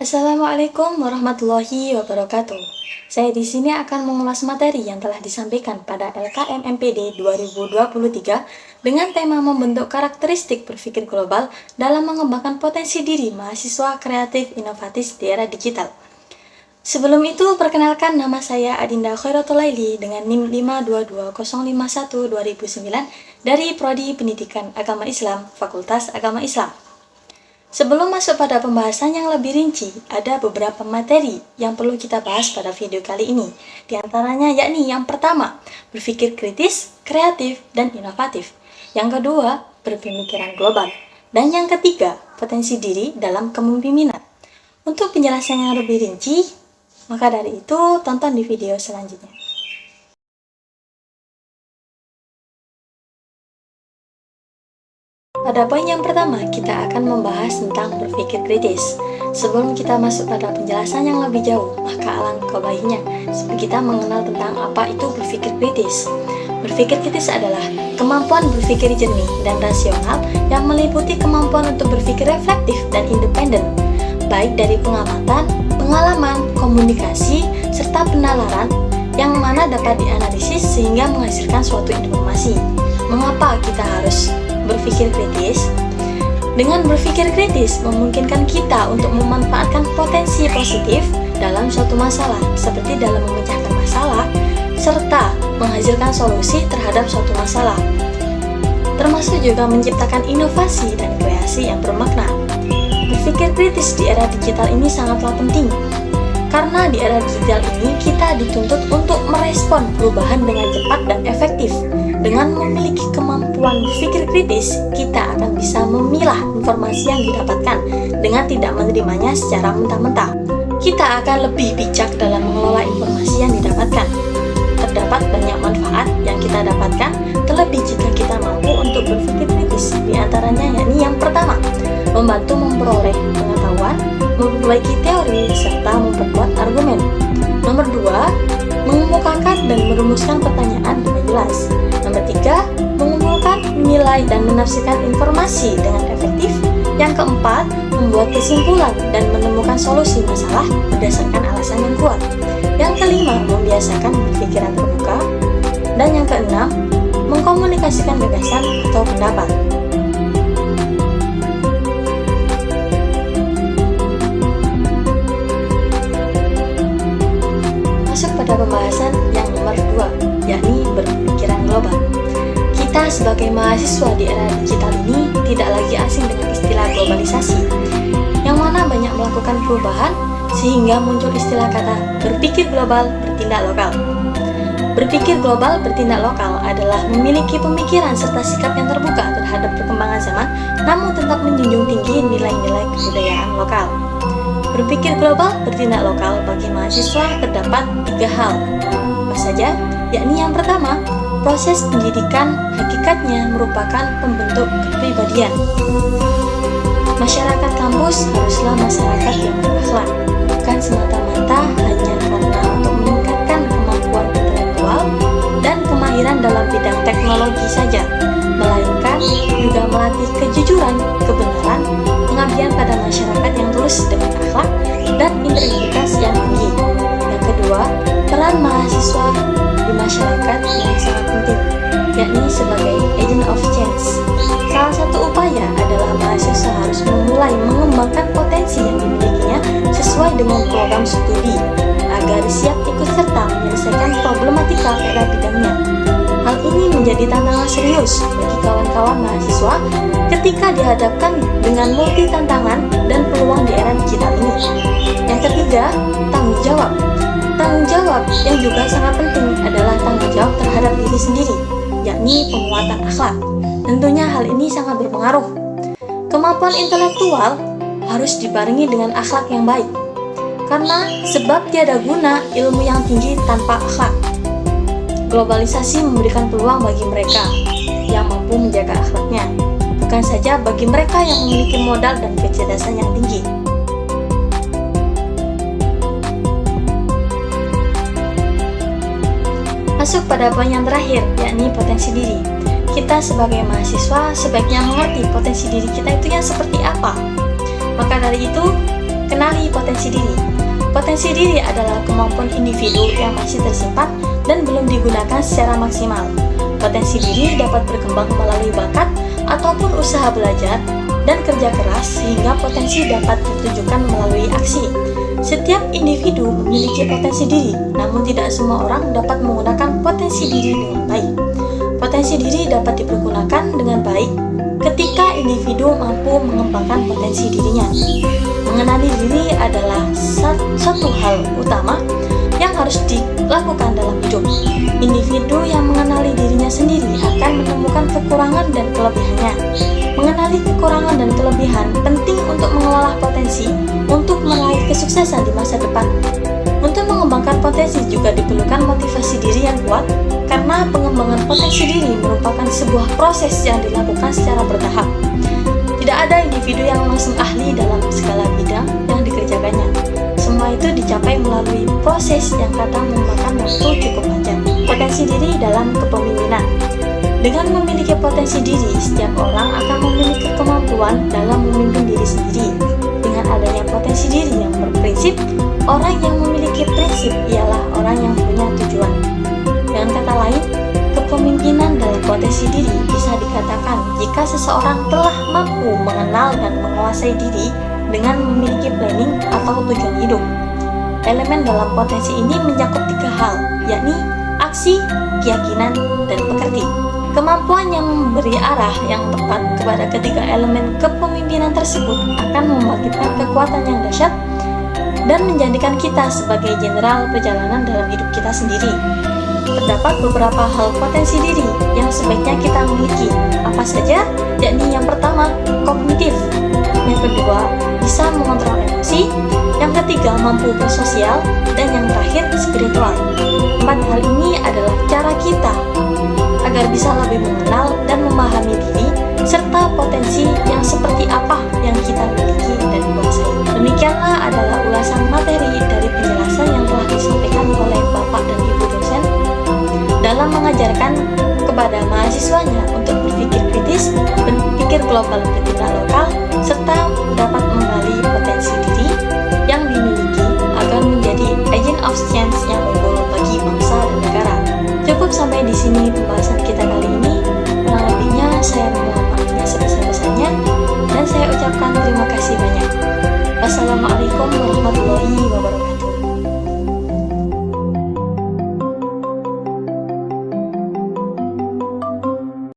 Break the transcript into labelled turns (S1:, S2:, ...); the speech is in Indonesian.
S1: Assalamualaikum warahmatullahi wabarakatuh. Saya di sini akan mengulas materi yang telah disampaikan pada LKM-MPD 2023 dengan tema membentuk karakteristik berpikir global dalam mengembangkan potensi diri mahasiswa kreatif inovatif di era digital. Sebelum itu, perkenalkan nama saya Adinda Khairatul Laili dengan NIM 522051-2009 dari Prodi Pendidikan Agama Islam, Fakultas Agama Islam. Sebelum masuk pada pembahasan yang lebih rinci, ada beberapa materi yang perlu kita bahas pada video kali ini. Di antaranya yakni yang pertama, berpikir kritis, kreatif, dan inovatif. Yang kedua, berpemikiran global. Dan yang ketiga, potensi diri dalam kepemimpinan. Untuk penjelasan yang lebih rinci, maka dari itu tonton di video selanjutnya. Pada poin yang pertama, kita akan membahas tentang berpikir kritis. Sebelum kita masuk pada penjelasan yang lebih jauh, maka alangkah baiknya kita mengenal tentang apa itu berpikir kritis. Berpikir kritis adalah kemampuan berpikir jernih dan rasional yang meliputi kemampuan untuk berpikir reflektif dan independen, baik dari pengamatan, pengalaman, komunikasi, serta penalaran yang mana dapat dianalisis sehingga menghasilkan suatu informasi. Mengapa kita harus berpikir kritis? Dengan berpikir kritis memungkinkan kita untuk memanfaatkan potensi positif dalam suatu masalah, seperti dalam memecahkan masalah serta menghasilkan solusi terhadap suatu masalah, termasuk juga menciptakan inovasi dan kreasi yang bermakna. Berpikir kritis di era digital ini sangatlah penting, karena di era digital ini kita dituntut untuk merespon perubahan dengan cepat dan efektif. Dengan memiliki kemampuan berpikir kritis, kita akan bisa memilah informasi yang didapatkan dengan tidak menerimanya secara mentah-mentah. Kita akan lebih bijak dalam mengelola informasi yang didapatkan. Terdapat banyak manfaat yang kita dapatkan, terlebih jika kita mampu untuk berpikir kritis. Di antaranya yakni yang pertama, membantu memperoleh pengetahuan, memperbaiki teori, serta memperkuat argumen. Nomor 2, mengemukakan dan merumuskan pertanyaan dengan jelas. Nomor 3, mengumpulkan, menilai, dan menafsirkan informasi dengan efektif. Yang keempat, membuat kesimpulan dan menemukan solusi masalah berdasarkan alasan yang kuat. Yang kelima, membiasakan berpikiran terbuka. Dan yang keenam, mengkomunikasikan gagasan atau pendapat. Masuk pada pembahasan yang nomor 2, yakni berpikiran global. Kita sebagai mahasiswa di era digital ini tidak lagi asing dengan istilah globalisasi, yang mana banyak melakukan perubahan sehingga muncul istilah kata berpikir global, bertindak lokal. Berpikir global, bertindak lokal adalah memiliki pemikiran serta sikap yang terbuka terhadap perkembangan zaman, namun tetap menjunjung tinggi nilai-nilai kebudayaan lokal. Berpikir global, bertindak lokal bagi mahasiswa terdapat 3 hal. Apa saja? Yakni yang pertama, proses pendidikan hakikatnya merupakan pembentuk kepribadian. Masyarakat kampus haruslah masyarakat yang berakhlak, bukan semata-mata hanya karena untuk meningkatkan kemampuan intelektual dan kemahiran dalam bidang teknologi saja, melainkan juga melatih kejujuran, kebenaran, pengabdian pada masyarakat yang tulus dengan akhlak dan integritas yang tinggi. Yang kedua, peran mahasiswa di masyarakat yang sangat penting, yakni sebagai agent of change. Salah satu upaya adalah mahasiswa harus memulai mengembangkan potensi yang dimilikinya sesuai dengan program studi, agar siap ikut serta menyelesaikan problematika pada bidangnya. Hal ini menjadi tantangan serius bagi kawan-kawan mahasiswa ketika dihadapkan dengan multi tantangan dan peluang di era digital ini. Yang ketiga, tanggung jawab. Tanggung jawab yang juga sangat penting adalah tanggung jawab terhadap diri sendiri, yakni penguatan akhlak. Tentunya hal ini sangat berpengaruh. Kemampuan intelektual harus dibarengi dengan akhlak yang baik, karena sebab tiada guna ilmu yang tinggi tanpa akhlak. Globalisasi memberikan peluang bagi mereka yang mampu menjaga akhlaknya, bukan saja bagi mereka yang memiliki modal dan kecerdasan yang tinggi. Masuk pada poin yang terakhir, yakni potensi diri. Kita sebagai mahasiswa sebaiknya mengerti potensi diri kita itu yang seperti apa. Maka dari itu, Kenali potensi diri. Potensi diri adalah kemampuan individu yang masih tersimpan dan belum digunakan secara maksimal. Potensi diri dapat berkembang melalui bakat ataupun usaha belajar dan kerja keras sehingga potensi dapat ditunjukkan melalui aksi. Setiap individu memiliki potensi diri, namun tidak semua orang dapat menggunakan potensi diri dengan baik. Potensi diri dapat dipergunakan dengan baik ketika individu mampu mengembangkan potensi dirinya. Mengenali diri adalah satu hal utama yang harus dilakukan dalam hidup. Individu yang mengenali dirinya sendiri akan menemukan kekurangan dan kelebihannya. Mengenali kekurangan dan kelebihan penting untuk mengelola potensi untuk meraih kesuksesan di masa depan. Untuk mengembangkan potensi juga diperlukan motivasi diri yang kuat, karena pengembangan potensi diri merupakan sebuah proses yang dilakukan secara bertahap. Tidak ada individu yang langsung ahli dalam segala bidang yang dikerjakannya. Semua itu dicapai melalui proses yang kadang memakan waktu cukup panjang. Potensi diri dalam kepemimpinan. Dengan memiliki potensi diri, setiap orang akan memiliki kemampuan dalam memimpin diri sendiri. Dengan adanya potensi diri yang berprinsip, orang yang memiliki prinsip ialah orang yang punya tujuan. Dengan kata lain, kepemimpinan dalam potensi diri bisa dikatakan jika seseorang telah mampu mengenal dan menguasai diri dengan memiliki planning atau tujuan hidup. Elemen dalam potensi ini mencakup 3 hal, yakni aksi, keyakinan, dan pekerti. Kemampuan yang memberi arah yang tepat kepada ketiga elemen kepemimpinan tersebut akan membangkitkan kekuatan yang dahsyat dan menjadikan kita sebagai jenderal perjalanan dalam hidup kita sendiri. Terdapat beberapa hal potensi diri yang sebaiknya kita miliki. Apa saja? Yakni yang pertama, kognitif. Yang kedua, bisa mengontrol emosi. Yang ketiga, mampu bersosial. Dan yang terakhir, spiritual. 4 hal ini adalah cara kita agar bisa lebih mengenal dan memahami diri, serta potensi yang seperti apa yang kita miliki dan kuasai. Demikianlah adalah ulasan materi dari penjelasan yang telah disampaikan oleh Bapak dan Ibu dosen dalam mengajarkan kepada mahasiswanya untuk berpikir kritis, berpikir global, bertindak lokal,